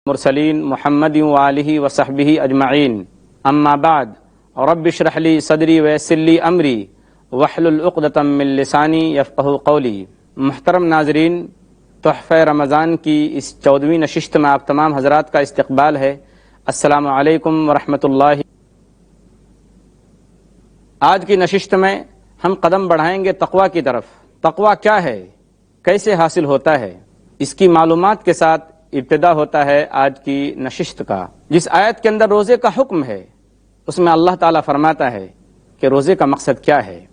مرسلین محمد وآلہ وصحبہ اجمعین اما بعد رب اشرح لی صدری ویسر لی امری واحلل عقدۃ من لسانی یفقہوا قولی۔ محترم ناظرین، تحفہ رمضان کی اس 14ویں نشست میں آپ تمام حضرات کا استقبال ہے۔ السلام علیکم ورحمۃ اللہ۔ آج کی نشست میں ہم قدم بڑھائیں گے تقویٰ کی طرف۔ تقویٰ کیا ہے، کیسے حاصل ہوتا ہے، اس کی معلومات کے ساتھ ابتدا ہوتا ہے آج کی نشست کا۔ جس آیت کے اندر روزے کا حکم ہے اس میں اللہ تعالیٰ فرماتا ہے کہ روزے کا مقصد کیا ہے۔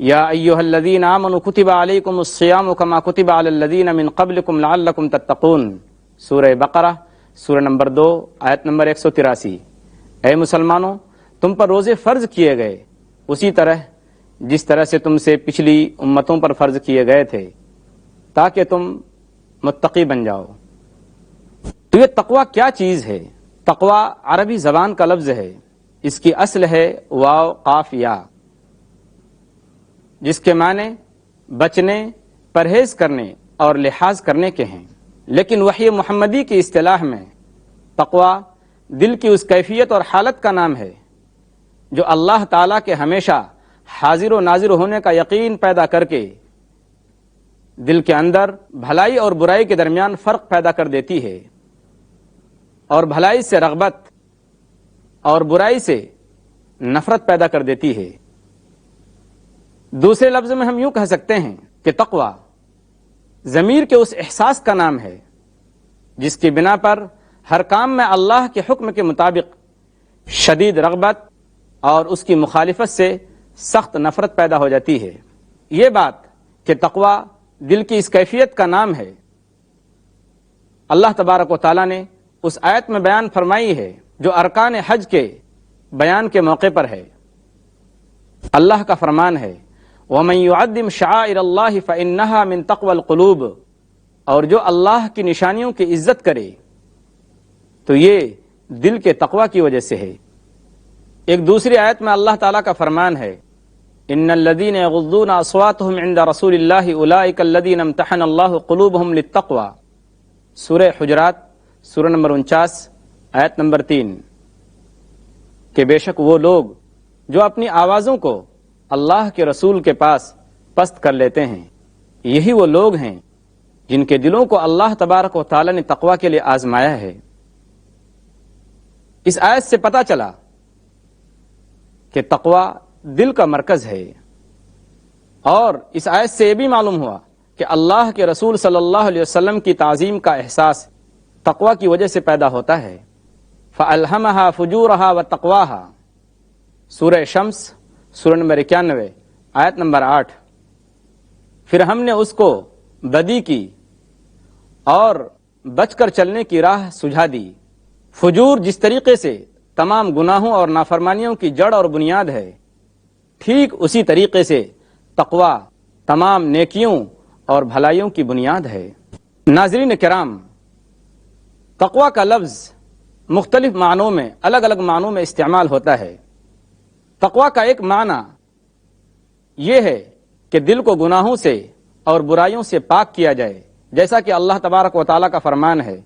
یا ایھا الذین آمنوا کتب علیکم الصیام کما کتب علی الذین من قبلکم لعلکم تتقون، سورہ بقرہ، سورہ نمبر 2، آیت نمبر 183۔ اے مسلمانوں، تم پر روزے فرض کیے گئے اسی طرح جس طرح سے تم سے پچھلی امتوں پر فرض کیے گئے تھے، تاکہ تم متقی بن جاؤ۔ تو یہ تقویٰ کیا چیز ہے؟ تقویٰ عربی زبان کا لفظ ہے، اس کی اصل ہے واو قاف یا، جس کے معنی بچنے، پرہیز کرنے اور لحاظ کرنے کے ہیں۔ لیکن وحی محمدی کی اصطلاح میں تقویٰ دل کی اس کیفیت اور حالت کا نام ہے جو اللہ تعالیٰ کے ہمیشہ حاضر و ناظر ہونے کا یقین پیدا کر کے دل کے اندر بھلائی اور برائی کے درمیان فرق پیدا کر دیتی ہے، اور بھلائی سے رغبت اور برائی سے نفرت پیدا کر دیتی ہے۔ دوسرے لفظ میں ہم یوں کہہ سکتے ہیں کہ تقویٰ ضمیر کے اس احساس کا نام ہے جس کی بنا پر ہر کام میں اللہ کے حکم کے مطابق شدید رغبت اور اس کی مخالفت سے سخت نفرت پیدا ہو جاتی ہے۔ یہ بات کہ تقویٰ دل کی اس کیفیت کا نام ہے، اللہ تبارک و تعالیٰ نے اس آیت میں بیان فرمائی ہے جو ارکان حج کے بیان کے موقع پر ہے۔ اللہ کا فرمان ہے وَمَن يُعَظِّمْ شَعَائِرَ اللَّهِ فَإِنَّهَا مِن تَقْوَى الْقُلُوبِ، اور جو اللہ کی نشانیوں کی عزت کرے تو یہ دل کے تقویٰ کی وجہ سے ہے۔ ایک دوسری آیت میں اللہ تعالیٰ کا فرمان ہے ان الذین یغضون اصواتهم عند رسول اللہ اولئک الذین امتحن اللہ قلوبهم للتقوی، سورہ حجرات، سورہ نمبر 49، آیت نمبر 3، کہ بے شک وہ لوگ جو اپنی آوازوں کو اللہ کے رسول کے پاس پست کر لیتے ہیں، یہی وہ لوگ ہیں جن کے دلوں کو اللہ تبارک و تعالی نے تقوی کے لیے آزمایا ہے۔ اس آیت سے پتہ چلا کہ تقوی دل کا مرکز ہے، اور اس آیت سے یہ بھی معلوم ہوا کہ اللہ کے رسول صلی اللہ علیہ وسلم کی تعظیم کا احساس تقویٰ کی وجہ سے پیدا ہوتا ہے۔ فَأَلْهَمَهَا فُجُورَهَا وَتَقْوَاهَا، سورہ شمس، سورہ نمبر 91، آیت نمبر 8۔ پھر ہم نے اس کو بدی کی اور بچ کر چلنے کی راہ سجھا دی۔ فجور جس طریقے سے تمام گناہوں اور نافرمانیوں کی جڑ اور بنیاد ہے، ٹھیک اسی طریقے سے تقویٰ تمام نیکیوں اور بھلائیوں کی بنیاد ہے۔ ناظرین کرام، تقویٰ کا لفظ مختلف معنوں میں، الگ الگ معنوں میں استعمال ہوتا ہے۔ تقویٰ کا ایک معنی یہ ہے کہ دل کو گناہوں سے اور برائیوں سے پاک کیا جائے، جیسا کہ اللہ تبارک و تعالیٰ کا فرمان ہے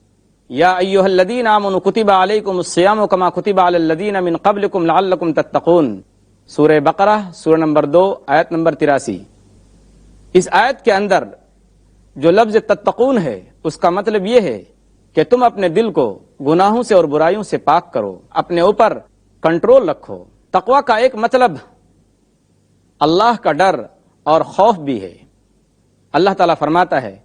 یا ایھا الذین آمنوا کتب علیکم الصیام کما کتب علی الذین من قبلکم لعلکم تتقون، سورہ بقرہ، سورہ نمبر 2، آیت نمبر 83۔ اس آیت کے اندر جو لفظ تتقون ہے اس کا مطلب یہ ہے کہ تم اپنے دل کو گناہوں سے اور برائیوں سے پاک کرو، اپنے اوپر کنٹرول رکھو۔ تقویٰ کا ایک مطلب اللہ کا ڈر اور خوف بھی ہے۔ اللہ تعالیٰ فرماتا ہے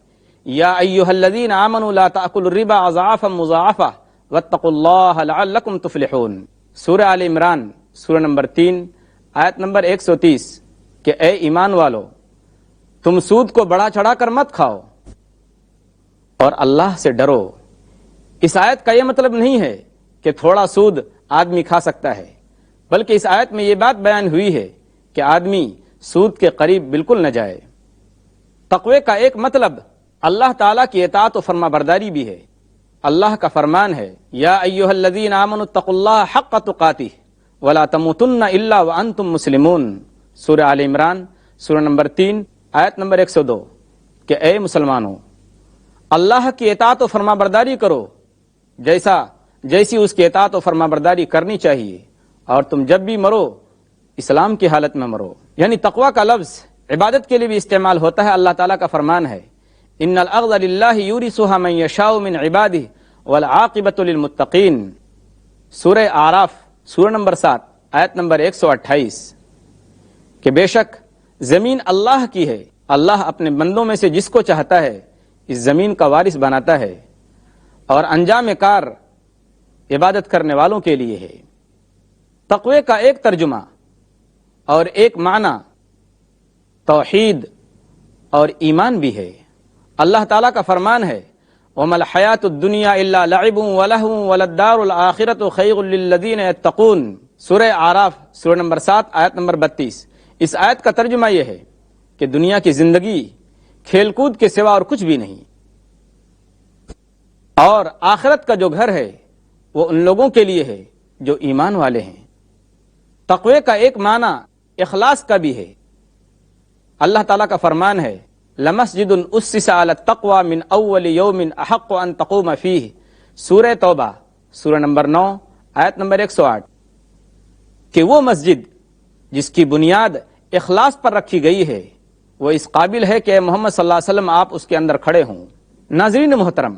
یا ایھا الذین آمنوا لا تأکلوا الربا اضعافا مضاعفہ واتقوا اللہ لعلکم تفلحون، سورہ آل عمران، سورہ نمبر 3، آیت نمبر 130، کہ اے ایمان والو، تم سود کو بڑھا چڑھا کر مت کھاؤ اور اللہ سے ڈرو۔ اس آیت کا یہ مطلب نہیں ہے کہ تھوڑا سود آدمی کھا سکتا ہے، بلکہ اس آیت میں یہ بات بیان ہوئی ہے کہ آدمی سود کے قریب بالکل نہ جائے۔ تقوی کا ایک مطلب اللہ تعالیٰ کی اطاعت و فرما برداری بھی ہے۔ اللہ کا فرمان ہے یا ایھا الذین آمنوا اتقوا اللہ حق تقاتہ ولا تموتن الا وانتم مسلمون، سورہ آل عمران، سورہ نمبر 3، آیت نمبر 102، کہ اے مسلمانوں، اللہ کی اطاعت و فرما برداری کرو جیسی اس کی اطاعت و فرما برداری کرنی چاہیے، اور تم جب بھی مرو اسلام کی حالت میں مرو۔ یعنی تقوی کا لفظ عبادت کے لیے بھی استعمال ہوتا ہے۔ اللہ تعالیٰ کا فرمان ہے ان الارض للہ یورثها من یشاء من عبادہ والعاقبۃ للمتقین، سورہ اعراف سورہ نمبر 7 آیت نمبر 128، کہ بے شک زمین اللہ کی ہے، اللہ اپنے بندوں میں سے جس کو چاہتا ہے اس زمین کا وارث بناتا ہے، اور انجام کار عبادت کرنے والوں کے لیے ہے۔ تقوی کا ایک ترجمہ اور ایک معنی توحید اور ایمان بھی ہے۔ اللہ تعالیٰ کا فرمان ہے وَمَا الْحَيَاةُ الدُّنْيَا إِلَّا لَعِبٌ وَلَهْوٌ وَلَلدَّارُ الْآخِرَةُ خَيْرٌ لِّلَّذِينَ يَتَّقُونَ، سورہ اعراف سورہ نمبر 7 آیت نمبر 32۔ اس آیت کا ترجمہ یہ ہے کہ دنیا کی زندگی کھیل کود کے سوا اور کچھ بھی نہیں، اور آخرت کا جو گھر ہے وہ ان لوگوں کے لیے ہے جو ایمان والے ہیں۔ تقوی کا ایک معنی اخلاص کا بھی ہے۔ اللہ تعالیٰ کا فرمان ہے لَمَسْجِدٌ أُسِّسَ عَلَى التَّقْوَى مِنْ أَوَّلِ يَوْمٍ أَحَقُّ أَن تَقُومَ فِيهِ، سورہ توبہ سورہ نمبر 9 آیت نمبر 108، کہ وہ مسجد جس کی بنیاد اخلاص پر رکھی گئی ہے وہ اس قابل ہے کہ محمد صلی اللہ علیہ وسلم آپ اس کے اندر کھڑے ہوں۔ ناظرین محترم،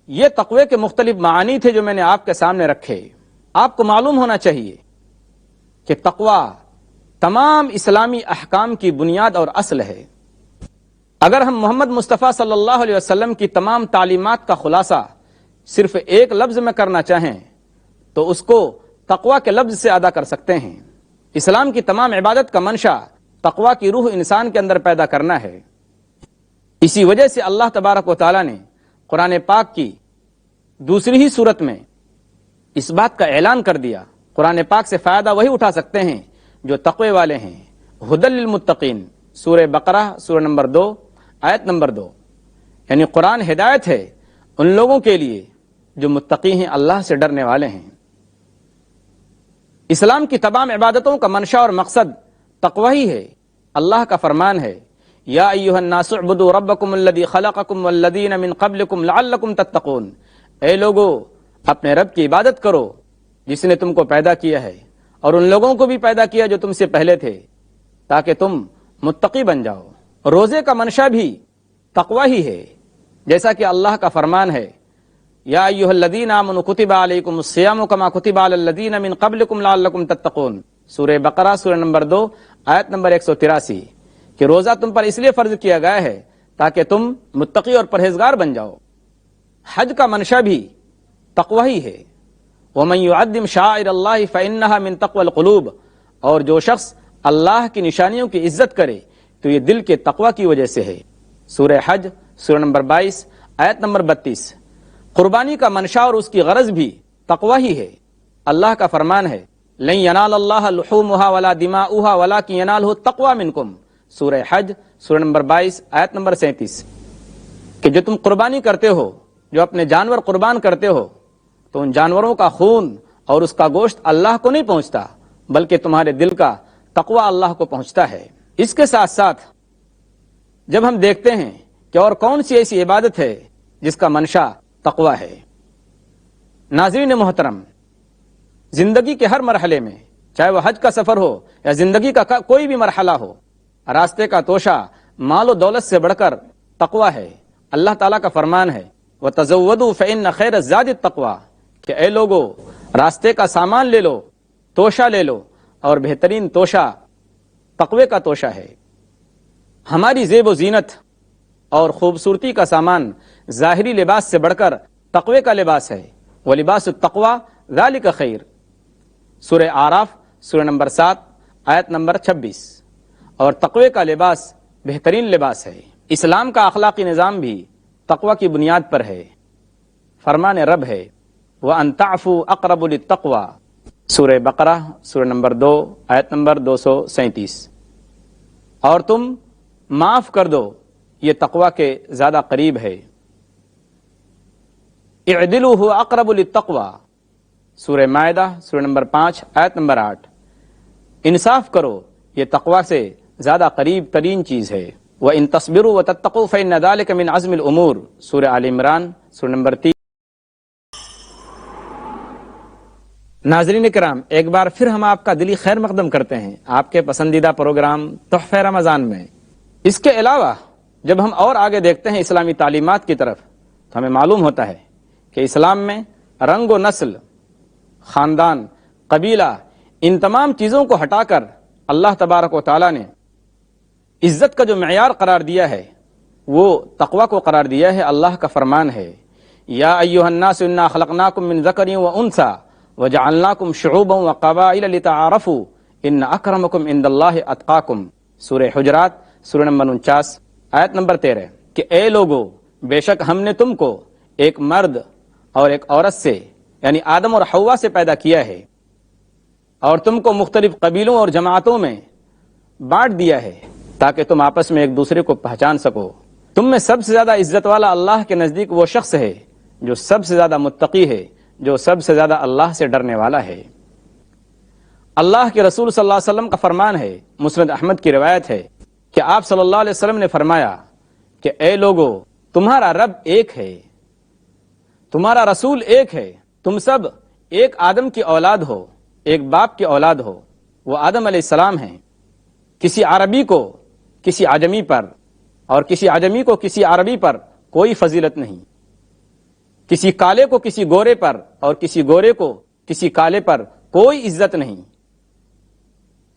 یہ تقوی کے مختلف معانی تھے جو میں نے آپ کے سامنے رکھے۔ آپ کو معلوم ہونا چاہیے کہ تقوی تمام اسلامی احکام کی بنیاد اور اصل ہے۔ اگر ہم محمد مصطفیٰ صلی اللہ علیہ وسلم کی تمام تعلیمات کا خلاصہ صرف ایک لفظ میں کرنا چاہیں تو اس کو تقوی کے لفظ سے ادا کر سکتے ہیں۔ اسلام کی تمام عبادت کا منشا تقوی کی روح انسان کے اندر پیدا کرنا ہے۔ اسی وجہ سے اللہ تبارک و تعالی نے قرآن پاک کی دوسری ہی صورت میں اس بات کا اعلان کر دیا۔ قرآن پاک سے فائدہ وہی اٹھا سکتے ہیں جو تقوی والے ہیں۔ ہدی للمتقین، سورہ بقرہ سورہ نمبر 2 آیت نمبر 2، یعنی قرآن ہدایت ہے ان لوگوں کے لیے جو متقی ہیں، اللہ سے ڈرنے والے ہیں۔ اسلام کی تمام عبادتوں کا منشا اور مقصد تقوی ہی ہے۔ اللہ کا فرمان ہے یا ایھا الناس اعبدوا ربکم الذی خلقکم والذین من قبلکم لعلکم تتقون، اے لوگو اپنے رب کی عبادت کرو جس نے تم کو پیدا کیا ہے اور ان لوگوں کو بھی پیدا کیا جو تم سے پہلے تھے تاکہ تم متقی بن جاؤ۔ روزے کا منشا بھی تقوی ہی ہے، جیسا کہ اللہ کا فرمان ہے یا ایھا الذین آمنوا کتب علیکم الصیام کما کتب علی الذین من قبلکم لعلکم تتقون، سورہ بقرہ سورہ نمبر 2 آیت نمبر 183، کہ روزہ تم پر اس لیے فرض کیا گیا ہے تاکہ تم متقی اور پرہیزگار بن جاؤ۔ حج کا منشا بھی تقوی ہی ہے۔ وَمَن يُعَظِّمْ شَعَائِرَ اللَّهِ فَإِنَّهَا مِن تَقْوَى الْقُلُوبِ، اور جو شخص اللہ کی نشانیوں کی عزت کرے تو یہ دل کے تقوی کی وجہ سے ہے۔ سورہ حج سورہ نمبر 22 آیت نمبر 32۔ قربانی کا منشا اور اس کی غرض بھی تقوی ہی ہے۔ اللہ کا فرمان ہے لن ینال اللہ لحومها ولا دماؤها ولکن ینالہ التقوی منکم، سورہ حج سورہ نمبر 22 آیت نمبر 37، کہ جو تم قربانی کرتے ہو، جو اپنے جانور قربان کرتے ہو، تو ان جانوروں کا خون اور اس کا گوشت اللہ کو نہیں پہنچتا بلکہ تمہارے دل کا تقوی اللہ کو پہنچتا ہے۔ اس کے ساتھ ساتھ جب ہم دیکھتے ہیں کہ اور کون سی ایسی عبادت ہے جس کا منشا تقوی ہے، ناظرین محترم، زندگی کے ہر مرحلے میں، چاہے وہ حج کا سفر ہو یا زندگی کا کوئی بھی مرحلہ ہو، راستے کا توشہ مال و دولت سے بڑھ کر تقوی ہے۔ اللہ تعالیٰ کا فرمان ہے وَتَزَوَّدُوا فَإِنَّ خَيْرَ الزَّادِ التَّقْوَى، کہ اے لوگو راستے کا سامان لے لو، توشہ لے لو، اور بہترین توشہ تقوی کا توشہ ہے۔ ہماری زیب و زینت اور خوبصورتی کا سامان ظاہری لباس سے بڑھ کر تقوی کا لباس ہے۔ وَلِبَاسُ التَّقْوَى ذَلِكَ خَيْرٌ، سورہ اعراف سورہ نمبر 7 آیت نمبر 26۔ اور تقوی کا لباس بہترین لباس ہے۔ اسلام کا اخلاقی نظام بھی تقوی کی بنیاد پر ہے۔ فرمان رب ہے وَأَن تَعْفُوا أَقْرَبُ لِلتَّقْوَى، سورہ بقرہ سورہ نمبر 2 آیت نمبر 237، اور تم معاف کر دو یہ تقوی کے زیادہ قریب ہے۔ اعدلوا هو اقرب للتقوى، سورہ مائدہ سورہ نمبر 5 آیت نمبر 8، انصاف کرو یہ تقوی سے زیادہ قریب ترین چیز ہے۔ وَإِن تَصْبِرُوا وَتَتَّقُوا فَإِنَّ ذَلِكَ مِنْ عَزْمِ الْأُمُورِ، سورہ آل عمران سورہ نمبر 3 ناظرین کرام، ایک بار پھر ہم آپ کا دلی خیر مقدم کرتے ہیں آپ کے پسندیدہ پروگرام تحفہ رمضان میں۔ اس کے علاوہ جب ہم اور آگے دیکھتے ہیں اسلامی تعلیمات کی طرف تو ہمیں معلوم ہوتا ہے کہ اسلام میں رنگ و نسل، خاندان، قبیلہ، ان تمام چیزوں کو ہٹا کر اللہ تبارک و تعالی نے عزت کا جو معیار قرار دیا ہے وہ تقوی کو قرار دیا ہے۔ اللہ کا فرمان ہے، یا ایھا الناس انا خلقناکم من ذکر و انثی وجعلناکم شعوبا وقبائل لتعارفوا ان اکرمکم عند اللہ اتقاکم، سورہ حجرات سورہ نمبر 49 آیت نمبر 13، کہ اے لوگو، بے شک ہم نے تم کو ایک مرد اور ایک عورت سے یعنی آدم اور حوا سے پیدا کیا ہے اور تم کو مختلف قبیلوں اور جماعتوں میں بانٹ دیا ہے تاکہ تم آپس میں ایک دوسرے کو پہچان سکو۔ تم میں سب سے زیادہ عزت والا اللہ کے نزدیک وہ شخص ہے جو سب سے زیادہ متقی ہے، جو سب سے زیادہ اللہ سے ڈرنے والا ہے۔ اللہ کے رسول صلی اللہ علیہ وسلم کا فرمان ہے، مسند احمد کی روایت ہے کہ آپ صلی اللہ علیہ وسلم نے فرمایا کہ اے لوگو، تمہارا رب ایک ہے، تمہارا رسول ایک ہے، تم سب ایک آدم کی اولاد ہو، ایک باپ کی اولاد ہو، وہ آدم علیہ السلام ہیں۔ کسی عربی کو کسی عجمی پر اور کسی عجمی کو کسی عربی پر کوئی فضیلت نہیں، کسی کالے کو کسی گورے پر اور کسی گورے کو کسی کالے پر کوئی عزت نہیں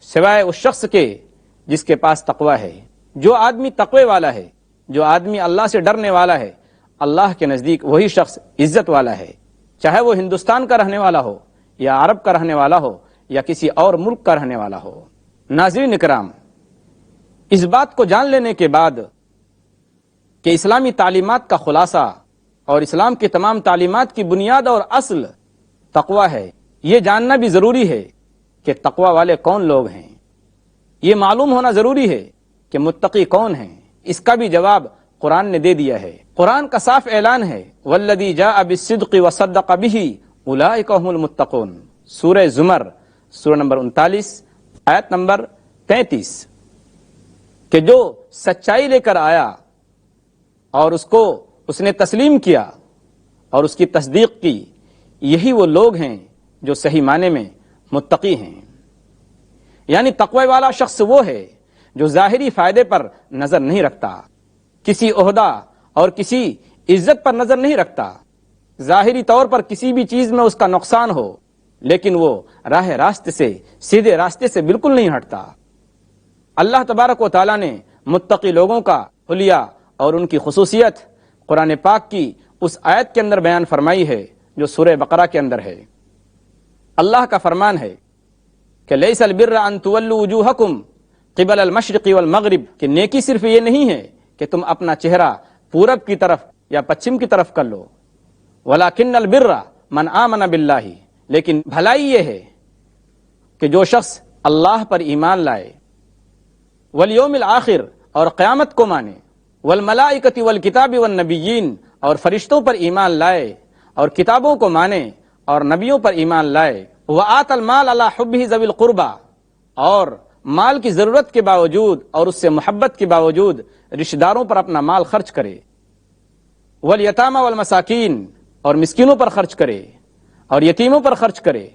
سوائے اس شخص کے جس کے پاس تقوی ہے۔ جو آدمی تقوی والا ہے، جو آدمی اللہ سے ڈرنے والا ہے، اللہ کے نزدیک وہی شخص عزت والا ہے، چاہے وہ ہندوستان کا رہنے والا ہو یا عرب کا رہنے والا ہو یا کسی اور ملک کا رہنے والا ہو۔ ناظرین اکرام، اس بات کو جان لینے کے بعد کہ اسلامی تعلیمات کا خلاصہ اور اسلام کی تمام تعلیمات کی بنیاد اور اصل تقوی ہے، یہ جاننا بھی ضروری ہے کہ تقوی والے کون لوگ ہیں۔ یہ معلوم ہونا ضروری ہے کہ متقی کون ہیں۔ اس کا بھی جواب قرآن نے دے دیا ہے۔ قرآن کا صاف اعلان ہے، والذی جاء بالصدق وصدق بہ اولئک هم المتقون، سورہ زمر سورہ نمبر 39 آیت نمبر 33، کہ جو سچائی لے کر آیا اور اس نے تسلیم کیا اور اس کی تصدیق کی، یہی وہ لوگ ہیں جو صحیح معنی میں متقی ہیں۔ یعنی تقوی والا شخص وہ ہے جو ظاہری فائدے پر نظر نہیں رکھتا، کسی عہدہ اور کسی عزت پر نظر نہیں رکھتا، ظاہری طور پر کسی بھی چیز میں اس کا نقصان ہو لیکن وہ راہ راستے سے، سیدھے راستے سے بالکل نہیں ہٹتا۔ اللہ تبارک و تعالیٰ نے متقی لوگوں کا حلیہ اور ان کی خصوصیت قرآن پاک کی اس آیت کے اندر بیان فرمائی ہے جو سورہ بقرہ کے اندر ہے۔ اللہ کا فرمان ہے کہ لیس البر ان تولوا وجوہکم قبل المشرق والمغرب، کہ نیکی صرف یہ نہیں ہے کہ تم اپنا چہرہ پورب کی طرف یا پچھم کی طرف کر لو، ولکن البر من آمن باللہ، لیکن بھلائی یہ ہے کہ جو شخص اللہ پر ایمان لائے، والیوم الآخر، اور قیامت کو مانے، والملائکۃ والکتاب والنبیین، اور فرشتوں پر ایمان لائے اور کتابوں کو مانے اور نبیوں پر ایمان لائے، وآت المال علی حبہ ذوی القربى، اور مال کی ضرورت کے باوجود اور اس سے محبت کے باوجود رشتہ داروں پر اپنا مال خرچ کرے، والیتامى والمساکین، اور مسکینوں پر خرچ کرے اور یتیموں پر خرچ کرے،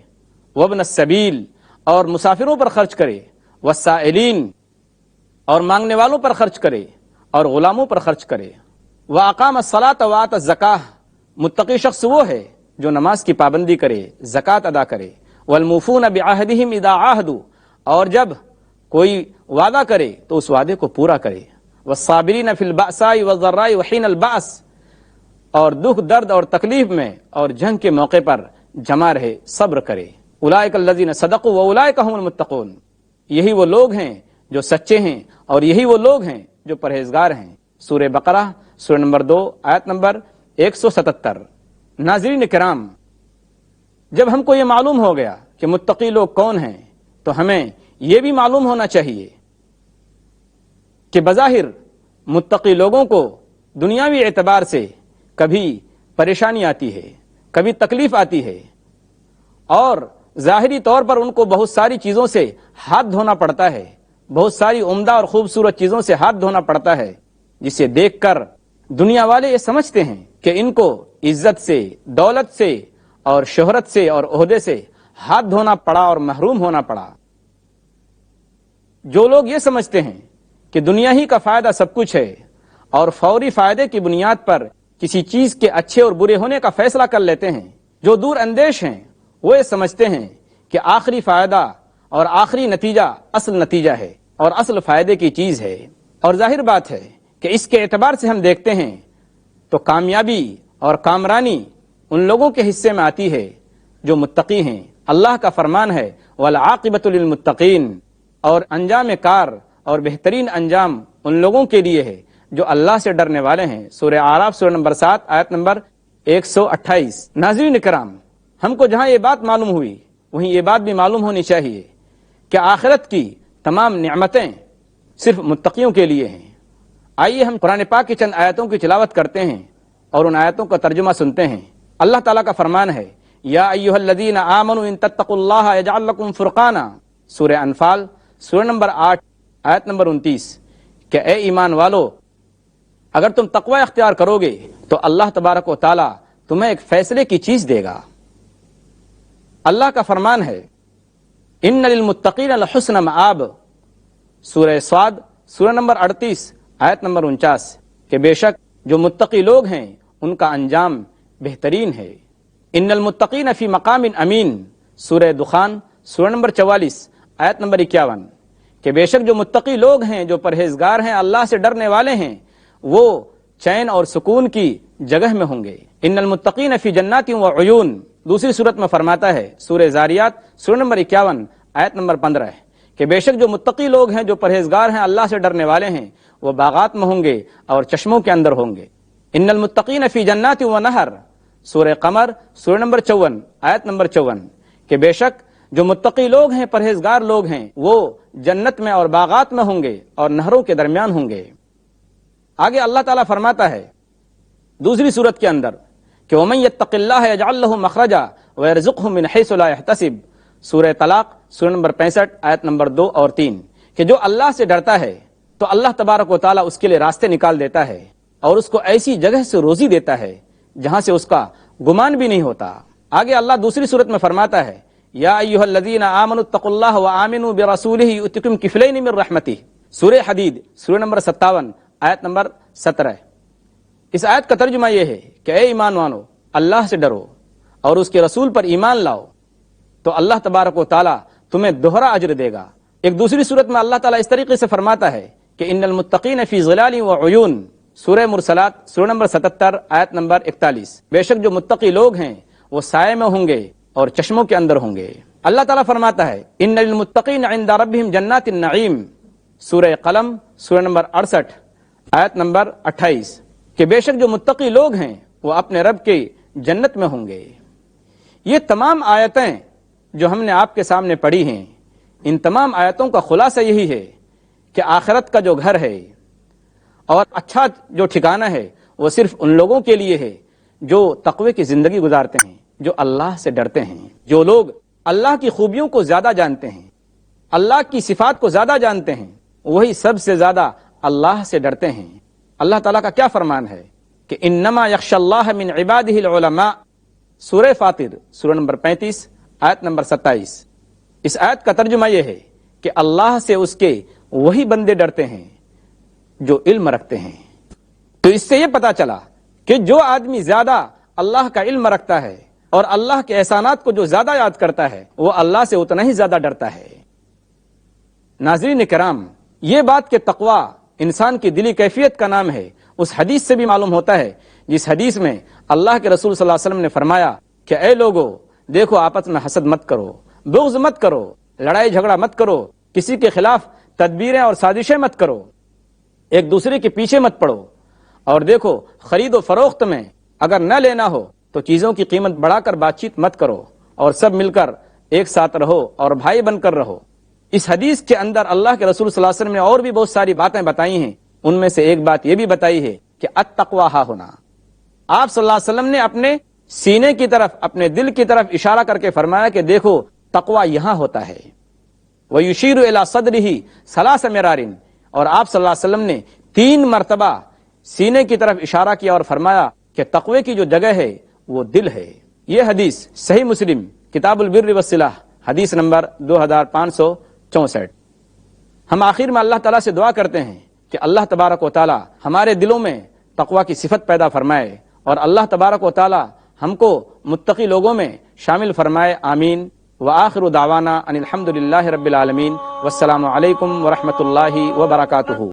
وابن السبیل، اور مسافروں پر خرچ کرے، والسائلین، اور مانگنے والوں پر خرچ کرے اور غلاموں پر خرچ کرے، وَأَقَامَ الصَّلَاةَ وَآتَ الزَّكَاةَ، متقی شخص وہ ہے جو نماز کی پابندی کرے، زکوٰۃ ادا کرے، وَالْمُوفُونَ بِعَهْدِهِمْ إِذَا عَاهَدُوا، اور جب کوئی وعدہ کرے تو اس وعدے کو پورا کرے، وَالصَّابِرِينَ فِي الْبَأْسَاءِ وَالضَّرَّاءِ وَحِينَ الْبَأْسِ، اور دکھ درد اور تکلیف میں اور جنگ کے موقع پر جمع رہے، صبر کرے، اولئک الذین صدقوا واولئک هم المتقون، یہی وہ لوگ ہیں جو سچے ہیں اور یہی وہ لوگ ہیں جو پرہیزگار ہیں، سورہ بقرہ سورہ نمبر 2 آیت نمبر 177۔ ناظرین کرام، جب ہم کو یہ معلوم ہو گیا کہ متقی لوگ کون ہیں تو ہمیں یہ بھی معلوم ہونا چاہیے کہ بظاہر متقی لوگوں کو دنیاوی اعتبار سے کبھی پریشانی آتی ہے، کبھی تکلیف آتی ہے، اور ظاہری طور پر ان کو بہت ساری چیزوں سے ہاتھ دھونا پڑتا ہے، بہت ساری عمدہ اور خوبصورت چیزوں سے ہاتھ دھونا پڑتا ہے، جسے دیکھ کر دنیا والے یہ سمجھتے ہیں کہ ان کو عزت سے، دولت سے اور شہرت سے اور عہدے سے ہاتھ دھونا پڑا اور محروم ہونا پڑا۔ جو لوگ یہ سمجھتے ہیں کہ دنیا ہی کا فائدہ سب کچھ ہے اور فوری فائدے کی بنیاد پر کسی چیز کے اچھے اور برے ہونے کا فیصلہ کر لیتے ہیں، جو دور اندیش ہیں وہ یہ سمجھتے ہیں کہ آخری فائدہ اور آخری نتیجہ اصل نتیجہ ہے اور اصل فائدے کی چیز ہے۔ اور ظاہر بات ہے کہ اس کے اعتبار سے ہم دیکھتے ہیں تو کامیابی اور کامرانی ان لوگوں کے حصے میں آتی ہے جو متقی ہیں۔ اللہ کا فرمان ہے وَالْعَاقِبَةُ لِلْمُتَّقِينَ، اور انجام کار اور بہترین انجام ان لوگوں کے لیے ہے جو اللہ سے ڈرنے والے ہیں۔ سورہ اعراف سورہ نمبر 7 آیت نمبر 128۔ ناظرین کرام، ہم کو جہاں یہ بات معلوم ہوئی وہیں یہ بات بھی معلوم ہونی چاہیے کہ آخرت کی تمام نعمتیں صرف متقیوں کے لیے ہیں۔ آئیے ہم قرآن پاک کی چند آیتوں کی تلاوت کرتے ہیں اور ان آیتوں کا ترجمہ سنتے ہیں۔ اللہ تعالیٰ کا فرمان ہے یا ایھا الذین آمنوا ان تتقوا اللہ یجعل لکم فرقانا، سورہ انفال سورہ نمبر 8 آیت نمبر 29، کہ اے ایمان والو، اگر تم تقوی اختیار کرو گے تو اللہ تبارک و تعالی تمہیں ایک فیصلے کی چیز دے گا۔ اللہ کا فرمان ہے ان للمتقین لحسن مآب، سورہ صاد سورہ نمبر 38 آیت نمبر 49، کہ بے شک جو متقی لوگ ہیں ان کا انجام بہترین ہے۔ ان المتقین فی مقام امین، سورہ دخان سورہ نمبر 44 آیت نمبر 51، کہ بے شک جو متقی لوگ ہیں، جو پرہیزگار ہیں، اللہ سے ڈرنے والے ہیں، وہ چین اور سکون کی جگہ میں ہوں گے۔ ان المتقین فی جنات وعیون، دوسری صورت میں فرماتا ہے سورہ زاریات سورہ نمبر 51 آیت نمبر 15، کہ بے شک جو متقی لوگ ہیں، جو پرہیزگار ہیں، اللہ سے ڈرنے والے ہیں، وہ باغات میں ہوں گے اور چشموں کے اندر ہوں گے۔ ان المتقین فی جنات ونہر، سورہ قمر سورہ نمبر 54 آیت نمبر 54، کہ بے شک جو متقی لوگ ہیں، پرہیزگار لوگ ہیں، وہ جنت میں اور باغات میں ہوں گے اور نہروں کے درمیان ہوں گے۔ آگے اللہ تعالیٰ فرماتا ہے دوسری صورت کے اندر کہ وَمَن يَتَّقِ اللَّهَ يَجْعَل لَّهُ مَخْرَجًا وَيَرْزُقْهُ مِنْ حَيْثُ لَا يَحْتَسِبُ، سورہ طلاق سورہ نمبر 65 آیت نمبر 2 اور 3، کہ جو اللہ سے ڈرتا ہے تو اللہ تبارک و تعالیٰ اس کے لیے راستے نکال دیتا ہے اور اس کو ایسی جگہ سے روزی دیتا ہے جہاں سے اس کا گمان بھی نہیں ہوتا۔ آگے اللہ دوسری صورت میں فرماتا ہے یا ایھا الذین آمنوا اتقوا اللہ وآمنوا برسولہ یؤتکم کفلین من رحمتہ، سورہ حدید سورہ نمبر 57 آیت نمبر 17۔ اس آیت کا ترجمہ یہ ہے کہ اے ایمان وانو، اللہ سے ڈرو اور اس کے رسول پر ایمان لاؤ تو اللہ تبارک و تعالیٰ تمہیں دوہرا اجر دے گا۔ ایک دوسری صورت میں اللہ تعالیٰ اس طریقے سے فرماتا ہے کہ ان المتقین فی ظلال وعیون، سورہ مرسلات سورہ نمبر 77 آیت نمبر 41، بے شک جو متقی لوگ ہیں وہ سائے میں ہوں گے اور چشموں کے اندر ہوں گے۔ اللہ تعالیٰ فرماتا ہے ان للمتقین عند ربہم جنات النعیم، سورہ قلم سورہ نمبر 68 آیت نمبر 28، کہ بے شک جو متقی لوگ ہیں وہ اپنے رب کی جنت میں ہوں گے۔ یہ تمام آیتیں جو ہم نے آپ کے سامنے پڑھی ہیں، ان تمام آیتوں کا خلاصہ یہی ہے کہ آخرت کا جو گھر ہے اور اچھا جو ٹھکانہ ہے وہ صرف ان لوگوں کے لیے ہے جو تقوی کی زندگی گزارتے ہیں، جو اللہ سے ڈرتے ہیں۔ جو لوگ اللہ کی خوبیوں کو زیادہ جانتے ہیں، اللہ کی صفات کو زیادہ جانتے ہیں، وہی سب سے زیادہ اللہ سے ڈرتے ہیں۔ اللہ تعالیٰ کا کیا فرمان ہے کہ انما یخشی اللہ من عبادہ العلماء، سورہ فاطر سورہ نمبر 35 آیت نمبر 27۔ اس آیت کا ترجمہ یہ ہے کہ اللہ سے اس کے وہی بندے ڈرتے ہیں جو علم رکھتے ہیں۔ تو اس سے یہ پتا چلا کہ جو آدمی زیادہ اللہ کا علم رکھتا ہے اور اللہ کے احسانات کو جو زیادہ یاد کرتا ہے وہ اللہ سے اتنا ہی زیادہ ڈرتا ہے۔ ناظرین کرام، یہ بات کہ تقوی انسان کی دلی کیفیت کا نام ہے، اس حدیث سے بھی معلوم ہوتا ہے جس حدیث میں اللہ کے رسول صلی اللہ علیہ وسلم نے فرمایا کہ اے لوگو، دیکھو آپس میں حسد مت کرو، بغض مت کرو، لڑائی جھگڑا مت کرو، کسی کے خلاف تدبیریں اور سازشیں مت کرو، ایک دوسرے کے پیچھے مت پڑو، اور دیکھو خرید و فروخت میں اگر نہ لینا ہو تو چیزوں کی قیمت بڑھا کر بات چیت مت کرو، اور سب مل کر ایک ساتھ رہو اور بھائی بن کر رہو۔ اس حدیث کے اندر اللہ کے رسول صلی اللہ علیہ وسلم نے اور بھی بہت ساری باتیں بتائی ہیں، ان میں سے ایک بات یہ بھی بتائی ہے کہ التقوی ہا ہونا۔ آپ صلی اللہ علیہ وسلم نے اپنے سینے کی طرف، اپنے دل کی طرف اشارہ کر کے فرمایا کہ دیکھو تقوی یہاں ہوتا ہے۔ وَيُشِيرُ إِلَى صَدْرِهِ 3 مرار، اور آپ صلی اللہ علیہ وسلم نے 3 مرتبہ سینے کی طرف اشارہ کیا اور فرمایا کہ تقوی کی جو جگہ ہے وہ دل ہے۔ یہ حدیث صحیح مسلم کتاب البر والصلہ حدیث نمبر 2564۔ ہم آخر میں اللہ تعالیٰ سے دعا کرتے ہیں کہ اللہ تبارک و تعالیٰ ہمارے دلوں میں تقوی کی صفت پیدا فرمائے، اور اللہ تبارک و تعالیٰ ہم کو متقی لوگوں میں شامل فرمائے، آمین۔ وآخر دعوانا ان الحمد للہ رب العالمین، والسلام علیکم ورحمۃ اللہ وبرکاتہ۔